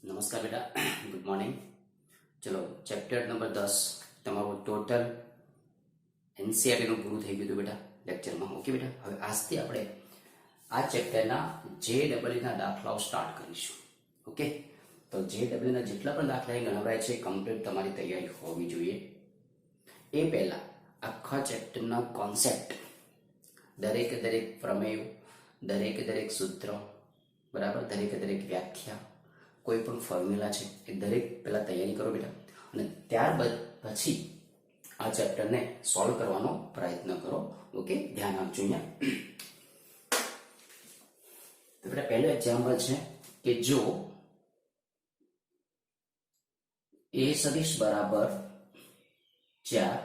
नमस्कार बेटा, good morning. चलो चैप्टर नंबर 10 તમારું ટોટલ એનસીઆરટી નું પૂરું થઈ ગયું હતું બેટા લેક્ચરમાં। ઓકે બેટા, હવે આજથી આપણે આ ચેપ્ટરના જેડબલઈ ના દાખલાઓ સ્ટાર્ટ કરીશું। ઓકે, તો જેડબલઈ ના જેટલા પણ દાખલા ગણવરાય છે કમ્પ્લીટ તમારી તૈયારી હોવી જોઈએ। એ પહેલા આખા ચેપ્ટરના કોન્સેપ્ટ, દરેક પ્રમેય, દરેક સૂત્ર, બરાબર, દરેક વ્યાખ્યા, કોઈ પણ ફોર્મ્યુલા છે એ દરેક પહેલા તૈયારી કરો બેટા, અને ત્યારબાદ પછી આ ચેપ્ટરને સોલ્વ કરવાનો પ્રયત્ન કરો। ઓકે, ધ્યાન આપજો અહીંયા। તો બેટા પહેલું એક્ઝામ્પલ છે કે જો a સદિશ બરાબર 4,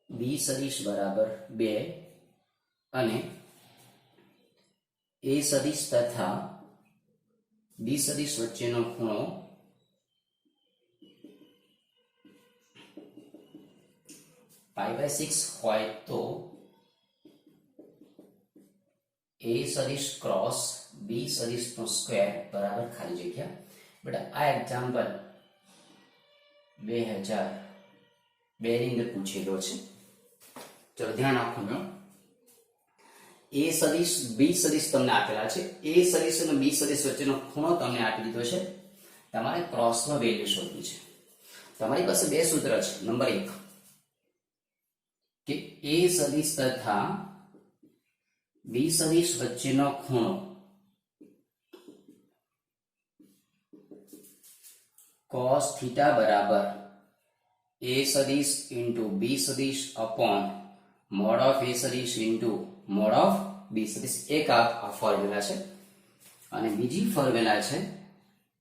b સદિશ બરાબર 2 અને a સદિશ તથા b સદિશ વચ્ચેનો ખૂણો π/6 હોય તો a સદિશ ક્રોસ b સદિશ નો સ્ક્વેર બરાબર ખાલી જગ્યા। બેટા આ એક્ઝામ્પલ 2002 ની અંદર પૂછેલો છે। ચલો ધ્યાન આપજો। a સદિશ b સદિશ તમને આપેલા છે। a સદિશ અને b સદિશ વચ્ચેનો ખૂણો તમને આપી દીધો છે। તમારે ક્રોસમાં વેલ્યુ શોધવી છે। તમારી પાસે બે સૂત્ર છે। નંબર 1 કે a સદિશ તથા b સદિશ વચ્ચેનો ખૂણો cos θ બરાબર a સદિશ ઇન્ટુ b સદિશ અપોન મોડ ઓફ a સદિશ ઇન્ટુ મોડ ઓફ b સદિશ। એક આ ફોર્મ્યુલા છે। અને બીજી ફોર્મ્યુલા છે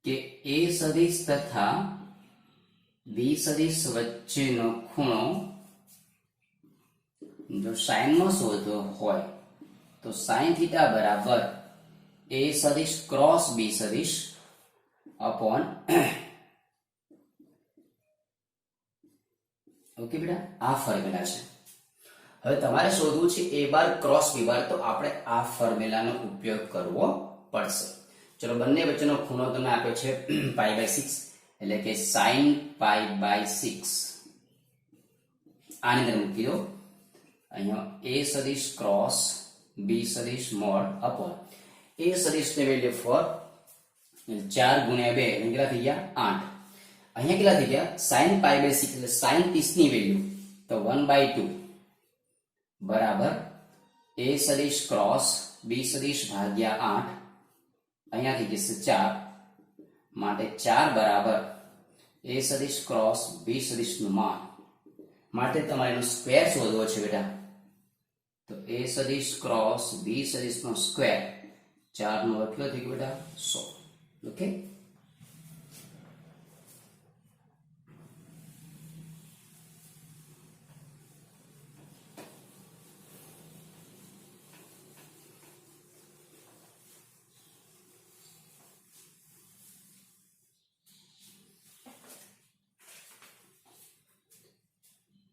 કે a સદિશ તથા b સદિશ વચ્ચેનો ખૂણો જો સાઇન માં શોધવો હોય તો sin θ બરાબર a સદિશ ક્રોસ b સદિશ અપોન ઓકે બેટા, આ ફોર્મ્યુલા છે। હવે તમારે શોધવું છે a બાર ક્રોસ b બાર, તો આપણે આ ફોર્મ્યુલાનો ઉપયોગ કરવો પડશે। ચલો બંને વચ્ચેનો ખૂણો તમને આપ્યો છે π/6, એટલે કે sin π/6 આની અંદર મૂકી દો। અહીંયા a સદિશ ક્રોસ b સદિશ મોડ અપોન a સદિશની વેલ્યુ 4 ગુણ્યા 2 એટલે કેટલા થઈ ગયા 8। અહીંયા કેટલા થઈ ગયા sin π/6 એટલે sin 30 ની વેલ્યુ તો 1/2 બરાબર a સદિશ ક્રોસ b સદિશ ભાગ્યા 8, અહીંયા થઈ જશે 4, માટે 4 બરાબર a સદિશ ક્રોસ b સદિશ નું માન, માટે તમારે એનો સ્ક્વેર શોધવો છે બેટા। તો a સદિશ ક્રોસ b સદિશ નો સ્ક્વેર 4 નો કેટલો થઈ ગયો બેટા 100। ઓકે,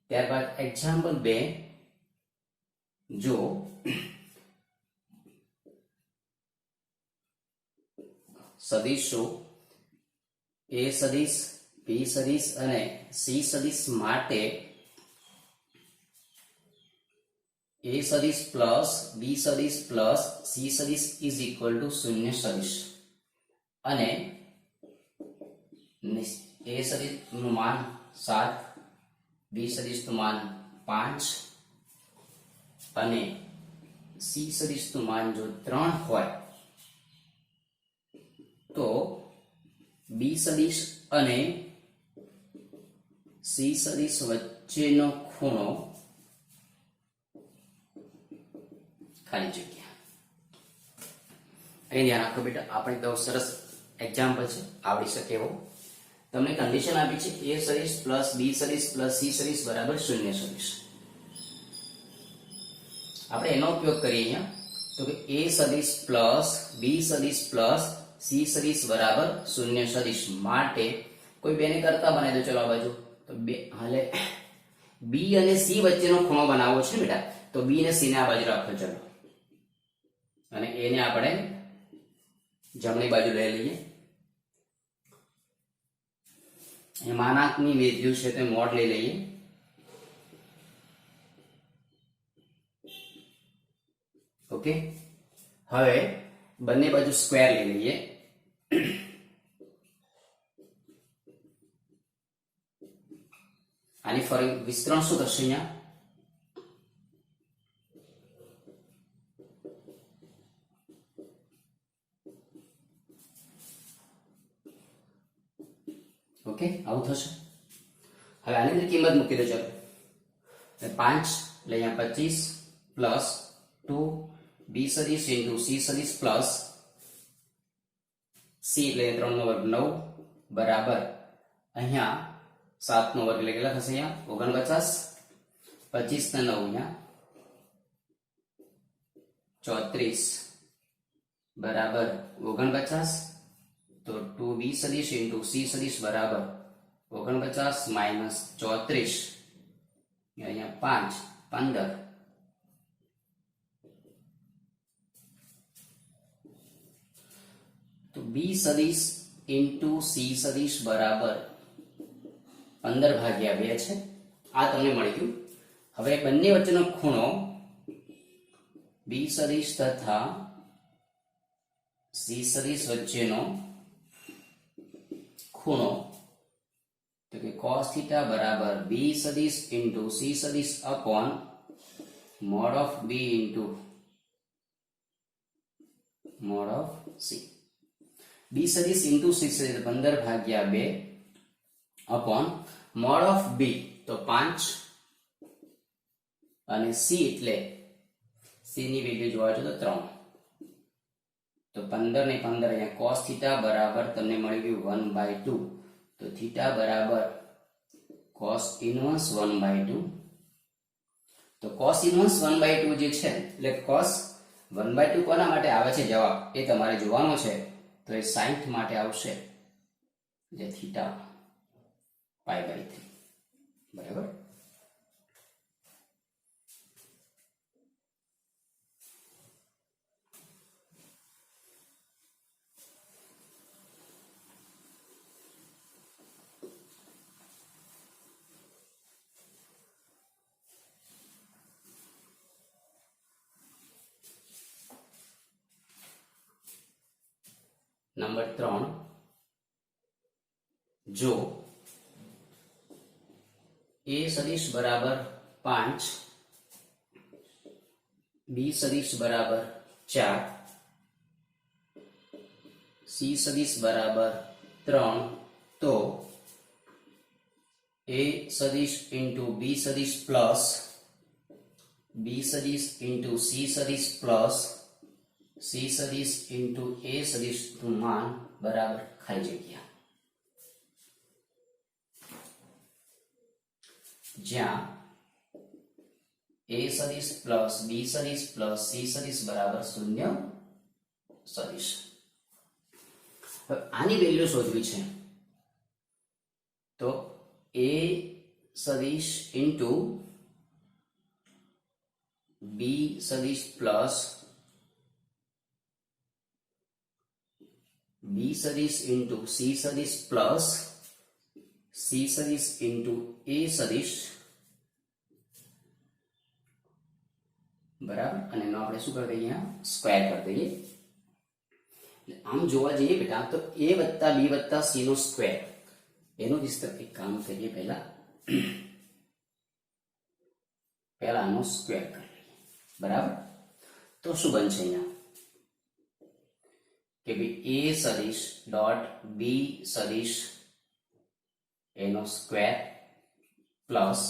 ત્યારબાદ એક્ઝામ્પલ 2, જો સદિશો a સદિશ b સદિશ અને c સદિશ માટે a સદિશ પ્લસ b સદિશ પ્લસ c સદિશ ઇઝ ઇક્વલ ટુ 0 સદિશ, અને a સદિશ નું માન 7, b સદિશ નું માન 5 અને c સદિશ નું માન જો 3 હોય તો b સદિશ અને c સદિશ વચ્ચેનો ખૂણો ખાલી જગ્યા। અહીં ધ્યાન રાખો બેટા, આપણે તો સરસ એક્ઝામ્પલ છે, આવડી શકે એવો। તમને કન્ડિશન આપી છે a સદિશ પ્લસ b સદિશ પ્લસ c સદિશ બરાબર 0 સદિશ। આપણે એનો ઉપયોગ કરીએ અહીંયા, તો કે a સદિશ પ્લસ b સદિશ પ્લસ c સદિશ બરાબર 0 સદિશ માટે કોઈ બેને કરતા બનાવી દો। ચલો આ બાજુ તો બે હાલે b અને c વચ્ચેનો ખૂણો બનાવવો છે બેટા, તો b ને c ને આ બાજુ રાખો। ચલો અને a ને આપણે જમણી બાજુ લઈ લઈએ માનાંકની વેલ્યુ છે તે મોડ લઈ લઈએ. ઓકે, હવે બંને બાજુ સ્ક્વેર લઈ લઈએ. આની ફરી વિસ્તરણ શું થશે અહીંયા? ઓકે, આવું થશે. હવે આની અંદર કિંમત મૂકી દો. ચાલો 5 એટલે અહીંયા 25 પ્લસ 2 b સદિશ ઇન્ટુ c સદિશ પ્લસ c એટલે 3 નો વર્ગ 9 બરાબર અહીંયા 7 નો વર્ગ એટલે કેટલા થશે? અહીંયા 49. 25 ને 9 અહીંયા 34 બરાબર 49. तो 2b सदिश इंटू c सदिश बराबर 49 माइनस 34 यहाँ 5 15. तो b सदिश इंटू c सदिश बराबर 15 भाग्या 2 છે. આ તમને મળી ગયું. હવે બંને વચ્ચેનો ખૂણો b સદિશ તથા c સદિશ વચ્ચેનો ખૂણો તો કે cos θ બરાબર b સદિશ ઇન્ટુ c સદિશ upon mode of b into mode of c. b સદિશ ઇન્ટુ c સદિશ 15 ભાગ્યા 2 અપોન મોડ ઓફ b તો 5 અને c એટલે c ની વેલ્યુ જોવા જો તો 3. तो 15 ने 15 અહીંયા cos θ બરાબર તમને મળી ગયું 1/2. તો θ બરાબર cos ઇન્વર્સ 1/2. તો cos ઇન્વર્સ 1/2 જે છે એટલે cos 1/2 કોના માટે આવે છે જવાબ એ તમારે જોવાનો છે. તો એ 60 માટે આવશે જે θ π/3 બરાબર. नंबर 3 जो a सदिश बराबर 5 b सदिश बराबर 4 c सदिश बराबर 3 तो a सदिश इंटू b सदिश प्लस b सदिश इंटू c सदिश प्लस c सदिश इंटू a सदिश નું માન બરાબર ખાલી જગ્યા. જ્યાં a સદિશ પ્લસ b સદિશ પ્લસ c સદિશ બરાબર 0 સદિશ. આની વેલ્યુ શોધવી છે તો a સદિશ ઇન્ટુ b સદિશ પ્લસ b सदिश इंटू c सदिश प्लस c सदिश इंटू a सदिश बराबर અને એનો આપણે શું કરી દઈએ સ્ક્વેર કરી દઈએ. આમ જોવા જઈએ બેટા તો a + b + c no square એનો વિસ્તાર એક કામ કરીએ પહેલા આનો સ્ક્વેર કરી લઈએ બરાબર. તો શું બનશે અહીંયા કે ભાઈ a સદિશ ડોટ b સદિશ એનો સ્ક્વેર પ્લસ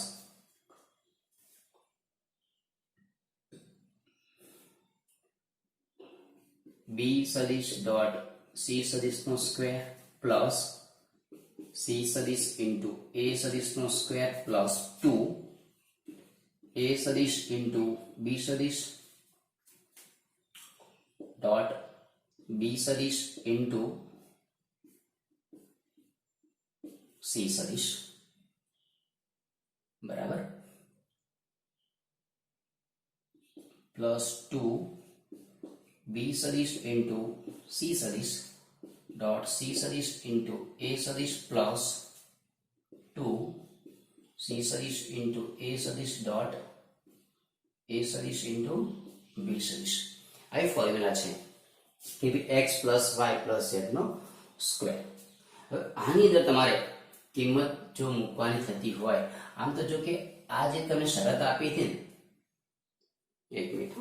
b સદિશ ડોટ c સદિશ નો સ્ક્વેર પ્લસ c સદિશ ઇન્ટુ a સદિશ નો સ્ક્વેર પ્લસ 2 a સદિશ ઇન્ટુ b સદિશ ડોટ b सदिश इंटू c सदिश बराबर प्लस 2 b सदिश इंटू c सदिश डॉट c सदिश इंटू a सदिश प्लस 2 c સદિશ into a સદિશ ડોટ a સદિશ into b સદિશ. આ ફોર્મ્યુલા છે કે x plus y plus z નો સ્ક્વેર. હવે આની અંદર તમારે કિંમત જો મૂકવાની થતી હોય, આમ તો જો કે આ જે તમે શરત આપી હતી ને, એક મિનિટ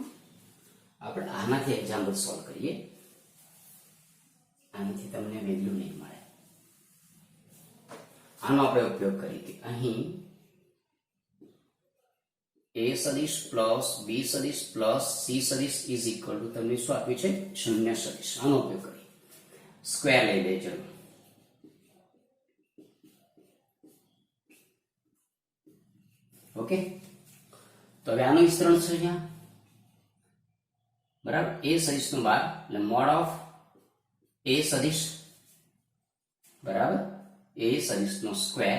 આપણે આનાથી એક્ઝામ્પલ સોલ્વ કરીએ. આનાથી તમને વેલ્યુ નહીં મળે. આનો આપણે ઉપયોગ કરીએ કે અહીં a સદિશ પ્લસ b સદિશ પ્લસ c સદિશ ઇઝ ઇક્વલ ટુ તમને શું આપ્યું છે? શૂન્ય સદિશ. આનો ઉપયોગ કરીએ. સ્ક્વેર લઈ લેજો. ઓકે, તો હવે આનું વિસ્તરણ છે અહીંયા, બરાબર. a સદિશ નું 12 એટલે મોડ ઓફ a સદિશ બરાબર a સદિશ નો સ્ક્વેર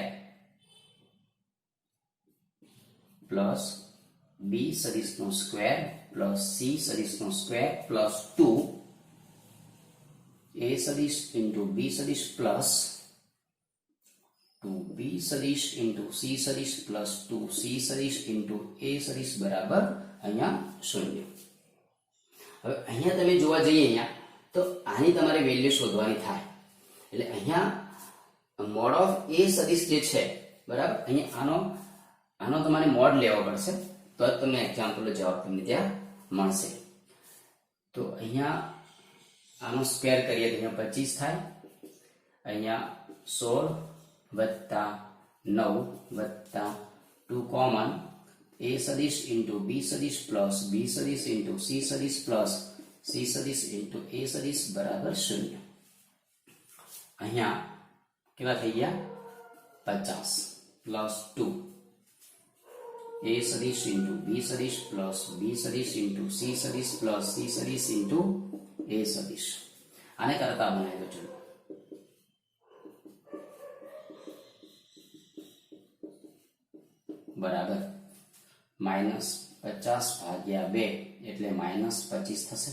પ્લસ b સદિશ નો સ્ક્વેર પ્લસ c સદિશ નો સ્ક્વેર પ્લસ 2 a સદિશ into b સદિશ પ્લસ 2b સદિશ into c સદિશ પ્લસ 2c સદિશ into a સદિશ બરાબર અહીંયા 0. હવે અહીંયા તમે જોવા જઈએ અહીંયા તો આની તમારે વેલ્યુ શોધવાની થાય. એટલે અહીંયા મોડ ઓફ a સદિશ જે છે બરાબર, અહીંયા આનો તમારે મોડ લેવો પડશે તો જ તમને એક્ઝામ્પલનો જવાબ તમને ત્યાં મળશે. તો અહીંયા આનો સ્ક્વેર કરીએ તો અહીંયા 25 થાય, અહીંયા 16 વત્તા 9 વત્તા 2 કોમન a સદિશ into b સદિશ પ્લસ b સદિશ into c સદિશ પ્લસ c સદિશ into a સદિશ બરાબર 0. અહીંયા કેટલા થઈ ગયા? 50 પ્લસ 2 a સદિશ into b સદિશ પ્લસ b સદિશ into c સદિશ પ્લસ c સદિશ into a સદિશ. આને કરતા બનાવી દો. ચલો બરાબર -50 ભાગ્યા 2 એટલે -25 થશે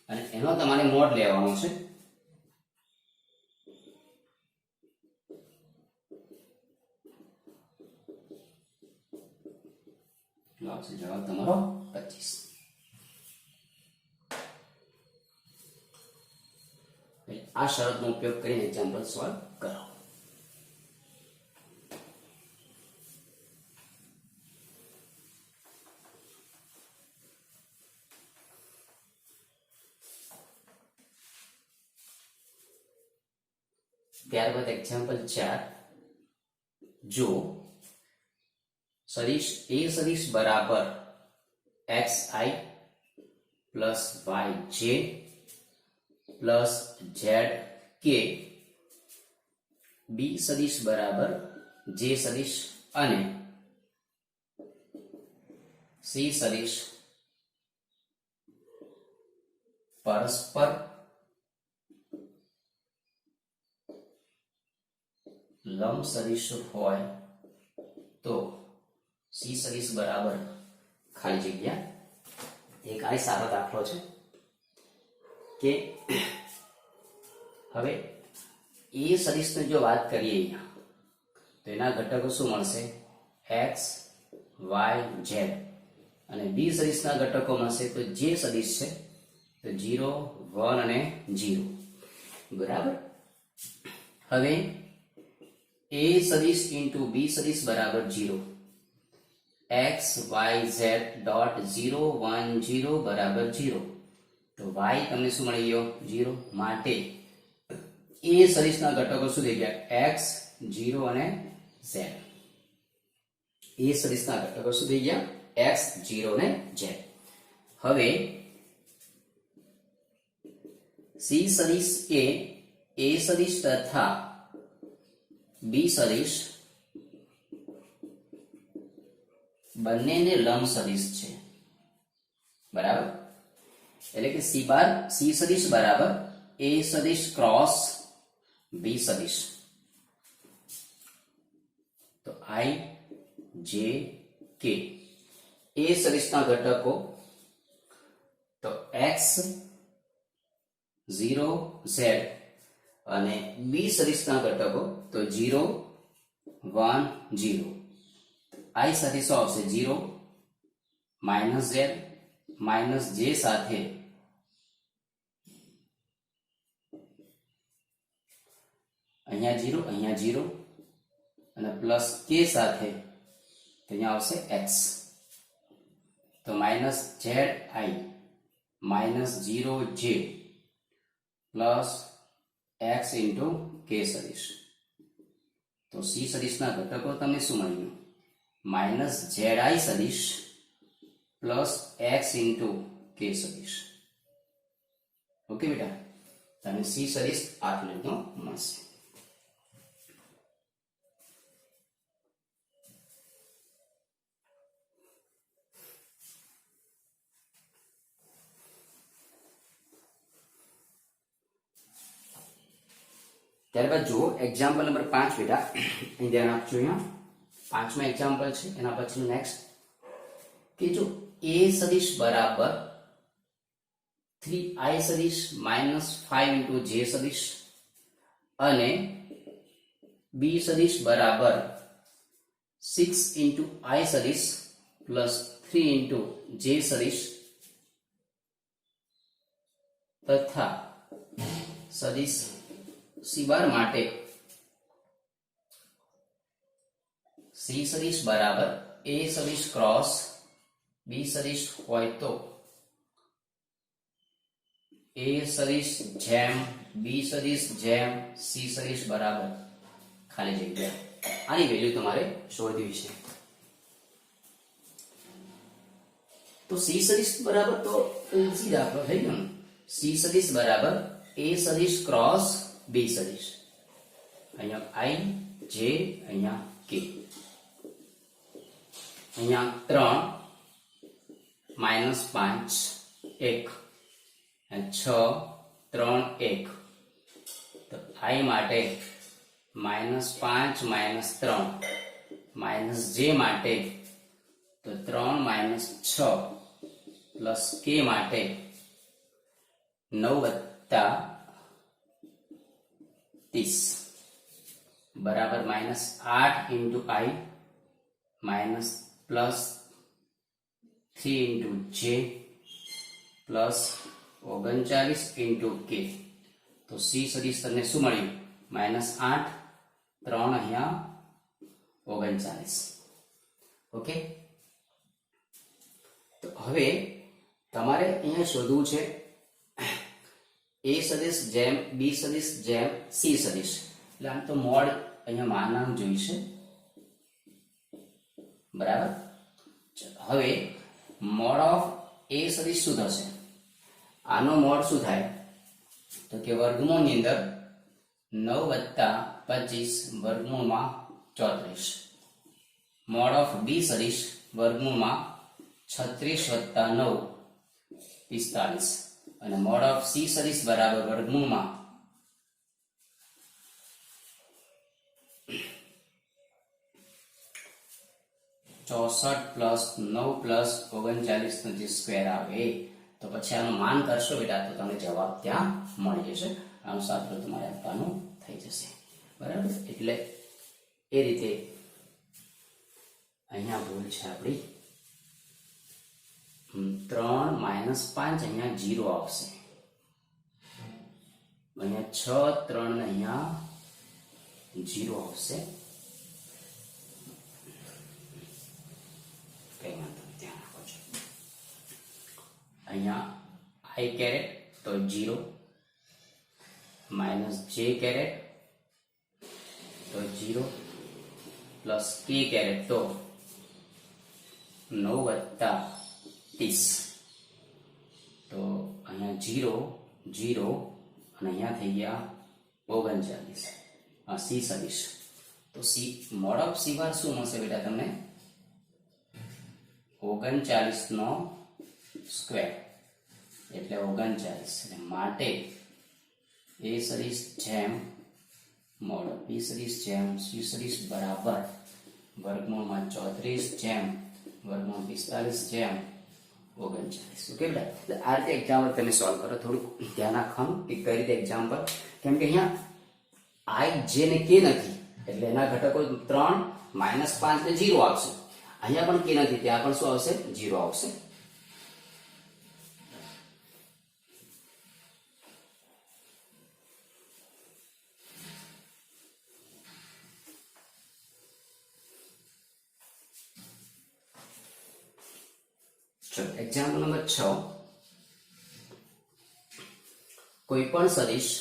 અને એનો તમારે મોડ લેવાનો છે. આવશે જવાબ તમારો 25. આ શરતનો ઉપયોગ કરીને એક્ઝામ્પલ સોલ્વ કરો. ત્યારબાદ એક્ઝામ્પલ 4. જો સદિશ a સદિશ બરાબર xi plus yj plus zk, b સદિશ બરાબર j સદિશ અને c સદિશ પરસ્પર લંબ સદિશ હોય તો c સદિશ બરાબર ખાલી જગ્યા. એક આ સારો દાખલો છે કે હવે a સદિશની જો વાત કરીએ અહીંયા તો એના ઘટકો શું મળશે? x y z. અને b સદિશના ઘટકો મળશે તો j સદિશ છે તો 0 1 અને 0 બરાબર. હવે a સદિશ into b સદિશ બરાબર 0, x y z ડોટ 0 1 0 બરાબર 0 તો y તમને શું મળી ગયો? 0. માટે a સદિશના ઘટકો શું થઈ ગયા? x 0 અને z. a સદિશના ઘટકો શું થઈ ગયા? x 0 અને z. હવે c સદિશ એ a સદિશ તથા b સદિશ બંનેને લંબ સદિશ છે બરાબર. એટલે કે c સદિશ બરાબર a સદિશ ક્રોસ b સદિશ. તો i j k a સદિશના ઘટકો તો x 0 z અને b સદિશના ઘટકો તો 0 1 0 I સાથે શું આવશે 0 માઇનસ z માઇનસ j સાથે અહીંયા 0 અને પ્લસ k સાથે તો અહીંયા આવશે x તો minus zi minus 0j plus x into k સદિશ તો c સદિશના ઘટકો તમને શું મળ્યું માઇનસ zi સદિશ પ્લસ x ઇન્ટુ k સદિશ ઓકે બેટા તમને c સદિશ આ રીતનો મળશે ત્યારબાદ જુઓ એક્ઝામ્પલ નંબર 5 બેટા અહીં ધ્યાન આપજો અહીંયા પાંચમા એક્ઝામ્પલ છે એના પછીનું નેક્સ્ટ કે જો a સદિશ બરાબર 3i સદિશ માઇનસ 5 ઇન્ટુ j સદિશ અને b સદિશ બરાબર 6 ઇન્ટુ i સદિશ પ્લસ 3 ઇન્ટુ j સદિશ તથા સદિશ c બાર માટે c સદિશ બરાબર a સદિશ ક્રોસ b સદિશ હોય તો a સદિશ જેમ b સદિશ જેમ c સદિશ બરાબર ખાલી જગ્યા આની વેલ્યુ તમારે શોધવી છે તો c સદિશ બરાબર તો ઈઝી દાખલો થઈ ગયો c સદિશ બરાબર a સદિશ ક્રોસ b સદિશ અહીંયા i j અહીંયા k અહીંયા 3 માઇનસ 5 1 અને 6 3 1 તો i માટે માઇનસ 5 માઇનસ 3 માઇનસ j માટે તો 3 માઇનસ 6 પ્લસ k માટે 9 વત્તા 30 बराबर माइनस 8 इंटू आई माइनस प्लस 3 इंटू जे प्लस 39 इंटू के तो सी सदिश तने शू मळ्युं माइनस 8 3 अहींया 39 ओके तो हवे तमारे अहींया शोधवुं छे a सदिश जेम b सदिश जेम c सदिश એટલે આમ તો મોડ અહીંયા માનવાનું જોઈશે બરાબર હવે મોડ ઓફ a સદિશ શું થશે આનો મોડ શું થાય તો કે વર્ગમૂળની અંદર 9 વત્તા 25 વર્ગમૂળમાં 34 મોડ ઓફ b સદિશ વર્ગમૂળમાં 36 વત્તા 9 45 અને મોડ ઓફ c સદિશ બરાબર વર્ગમૂળમાં 64 પ્લસ 9 પ્લસ 39 નો જે સ્ક્વેર આવે તો પછી આનું માન કરશો બેટા તો તમને જવાબ ત્યાં મળી જશે આનું સાદું તમારે આપવાનું થઈ જશે બરાબર એટલે એ રીતે અહીંયા ભૂલ છે આપણી 3 માઇનસ 5 અહીંયા 0 આવશે અહીંયા 6 3 ને અહીંયા 0 આવશે કઈ વાંધો નહીં ધ્યાન રાખો છો અહીંયા i કેરેટ તો 0 માઇનસ j કેરેટ તો 0 પ્લસ k કેરેટ તો 9 વત્તા 30 તો અહીંયા 0 0 અને અહીંયા થઈ ગયા 39 આ c સદિશ તો c મોડ ઓફ c બાર શું મળશે બેટા તમને 39 નો સ્ક્વેર એટલે 39 એટલે માટે a સદિશ જેમ મોડ b સદિશ જેમ c સદિશ બરાબર વર્ગમૂળમાં 34 જેમ વર્ગમૂળ 45 જેમ 39 ઓકે બેટા આ રીતે એક્ઝામ્પલ તમે સોલ્વ કરો થોડું ધ્યાન રાખવાનું કે કઈ રીતે એક્ઝામ્પલ કેમ કે અહીંયા i j ને k નથી એટલે એના ઘટકો 3 -5 ને 0 આવશે. અહીંયા પણ કે નથી, ત્યાં પણ શું આવશે? 0 આવશે. ચલો એક્ઝામ્પલ નંબર 6. કોઈ પણ સદિશ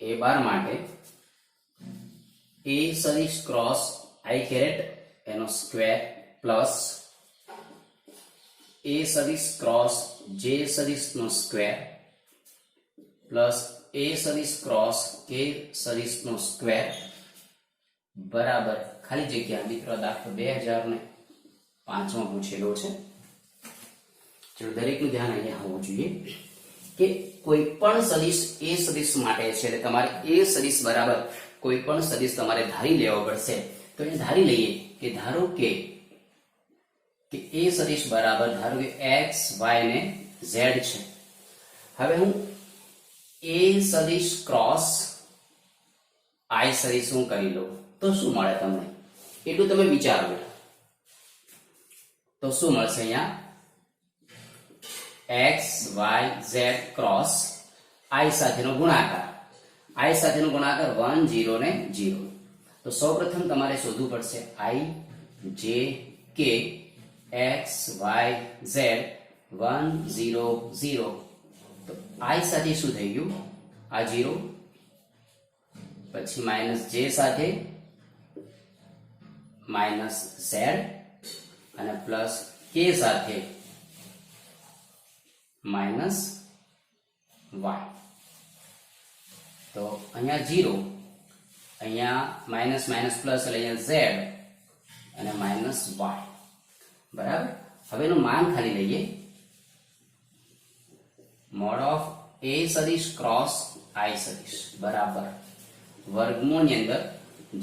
a બાર માટે a સદિશ ક્રોસ i કેરેટ એનો સ્ક્વેર પ્લસ a સદિશ ક્રોસ j સદિશ નો સ્ક્વેર પ્લસ a સદિશ ક્રોસ k સદિશ નો સ્ક્વેર બરાબર ખાલી જગ્યા મિત્રો દાખલો 2005 માં પૂછેલો છે. ચલો દરેકનું ધ્યાન અહીંયા હોવું જોઈએ કે કોઈ પણ સદિશ a સદિશ માટે છે એટલે તમારે a સદિશ બરાબર કોઈ પણ સદિશ તમારે ધારી લેવો પડશે. તો એ ધારી લઈએ કે ધારો કે a સદિશ બરાબર ધારો કે x y ને z છે. હવે હું a સદિશ ક્રોસ i સદિશ હું કરી લઉં તો શું મળે તમને એટલું તમે વિચારો. તો શું મળશે? અહીંયા x y z cross i સાથેનો ગુણાકાર. i સાથેનો ગુણાકાર 1 0 ને 0. તો સૌપ્રથમ તમારે શોધવું પડશે i j k x y z 1 0 0. તો i સાથે શું થઈ ગયું? આ 0 પછી માઈનસ j સાથે માઈનસ z અને પ્લસ k સાથે માઈનસ y. તો અહીંયા 0, અહીંયા માઈનસ માઈનસ પ્લસ એટલે અહીંયા z અને માઈનસ y. બરાબર. હવે એનું માન ખાલી લઈએ. મોડ ઓફ a સદિશ ક્રોસ i સદિશ બરાબર વર્ગમૂળની અંદર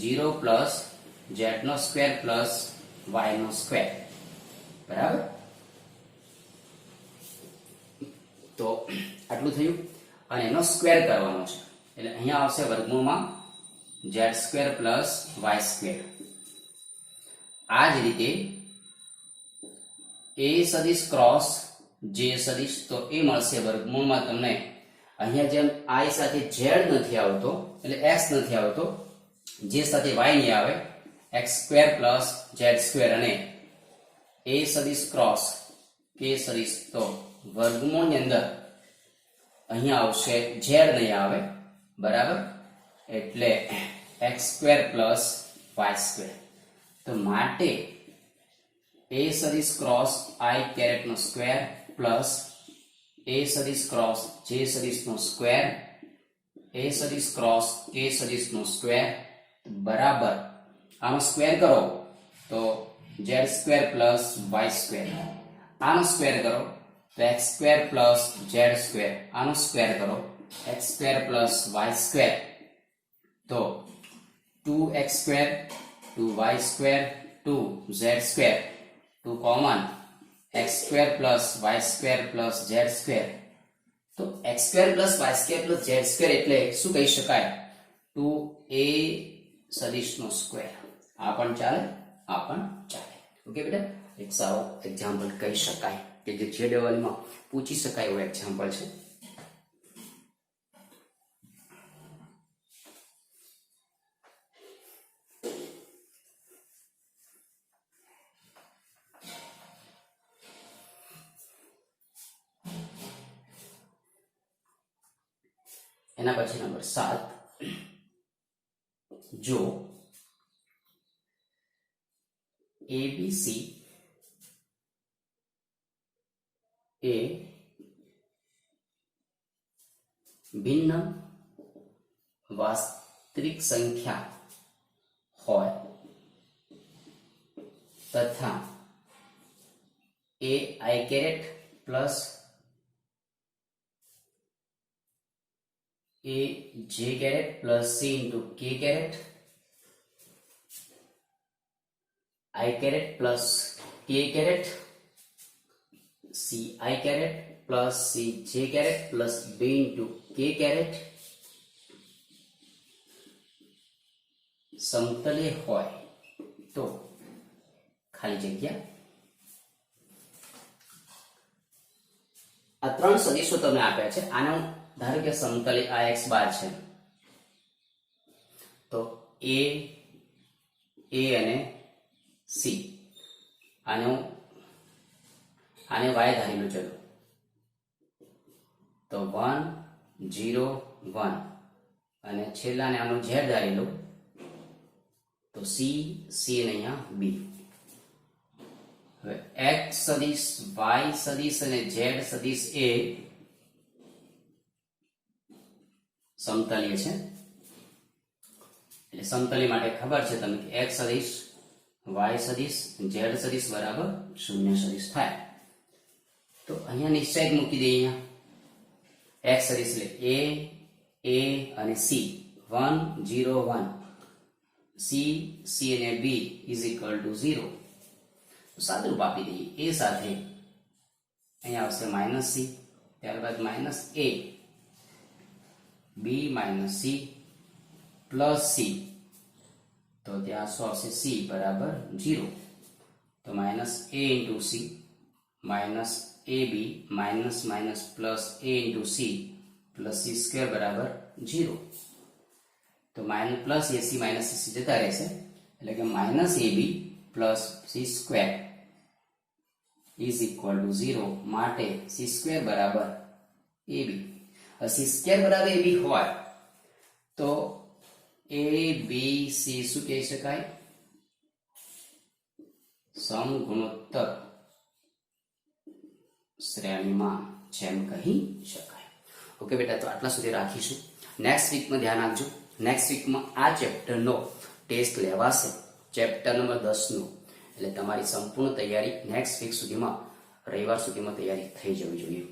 0 પ્લસ z નો સ્ક્વેર પ્લસ y નો સ્ક્વેર. બરાબર. તો આટલું થયું અને એનો સ્ક્વેર કરવાનો છે એટલે અહીંયા આવશે વર્ગમૂળમાં z square plus y square. આ જ રીતે a સદિશ ક્રોસ j સદિશ તો એ મળશે વર્ગમૂળમાં તમને અહીંયા જેમ i સાથે z નથી આવતો એટલે x નથી આવતો, j સાથે y નહીં આવે, x square plus z square અને a સદિશ ક્રોસ k સદિશ તો વર્ગમૂળની અંદર અહીંયા આવશે z નહીં આવે. બરાબર. એટલે x square plus y square. તો માટે a સદિશ ક્રોસ i કેરેટ નો સ્ક્વેર પ્લસ a સદિશ ક્રોસ j સદિશ નો સ્ક્વેર a સદિશ ક્રોસ k સદિશ નો સ્ક્વેર બરાબર આનો સ્ક્વેર કરો તો z square plus y square. આનો સ્ક્વેર કરો તો x square plus z square. આનો સ્ક્વેર કરો x square plus y square. તો 2x square 2y square 2z square 2 common x square plus y square plus z square. તો x square plus y square plus z square એટલે શું કહી શકાય? 2a સદિશ નો સ્ક્વેર. આ પણ ચાલે, આ પણ ચાલે. ઓકે બેટા, એક સારો એક્ઝામ્પલ કહી શકાય કે જે લેવલમાં પૂછી શકાય એવો એક્ઝામ્પલ છે. એના પછી નંબર 7. જો ABC એ ભિન્ન વાસ્તવિક સંખ્યા હોય તથા a i caret plus a j caret plus c into k caret I caret plus k caret c I caret plus c j caret plus b into k caret સમતલે હોય તો ખાલી જગ્યા આ ત્રણ સદિશો તમને આપ્યા છે. આનો ધારો કે સમતલે આ x બાર છે તો a અને c આને y ધારેલું. ચલો તો 1 0 1 અને છેલ્લાને આનું z ધારેલું તો c અને અહીંયા b. હવે x સદિશ y સદિશ અને z સદિશ એ સમતલીય છે. એટલે સમતલી માટે ખબર છે તમને કે x સદિશ y સદિશ z સદિશ બરાબર 0 સદિશ થાય. તો અહીંયા નિશ્ચય મૂકી દઈએ. અહીંયા x સદિશ એટલે a અને c 1 0 1 c અને b is equal to 0. તો સાદુરૂપ આપી દઈએ. a સાથે અહીંયા આવશે માઇનસ c, ત્યારબાદ minus a, b minus c plus c, તો ત્યાં શું આવશે c બરાબર 0. તો minus a into c minus ab minus minus plus a into c plus c square બરાબર 0. તો minus plus ac minus c જતા રહેશે એટલે કે minus ab plus c square is equal to 0. માટે c સ્ક્વેર બરાબર ab. c સ્ક્વેર બરાબર ab હોય તો a b c શું કહી શકાય? સમગુણોત્તર શ્રેણીમાં જેમ કહી શકાય. ઓકે બેટા, તો આટલા સુધી રાખીશું. નેક્સ્ટ વીકમાં ધ્યાન આપજો. નેક્સ્ટ વીકમાં આ ચેપ્ટરનો ટેસ્ટ લેવાશે, ચેપ્ટર નંબર 10 નો. એટલે તમારી સંપૂર્ણ તૈયારી નેક્સ્ટ વીક સુધીમાં, રવિવાર સુધીમાં તૈયારી થઈ જવી જોઈએ.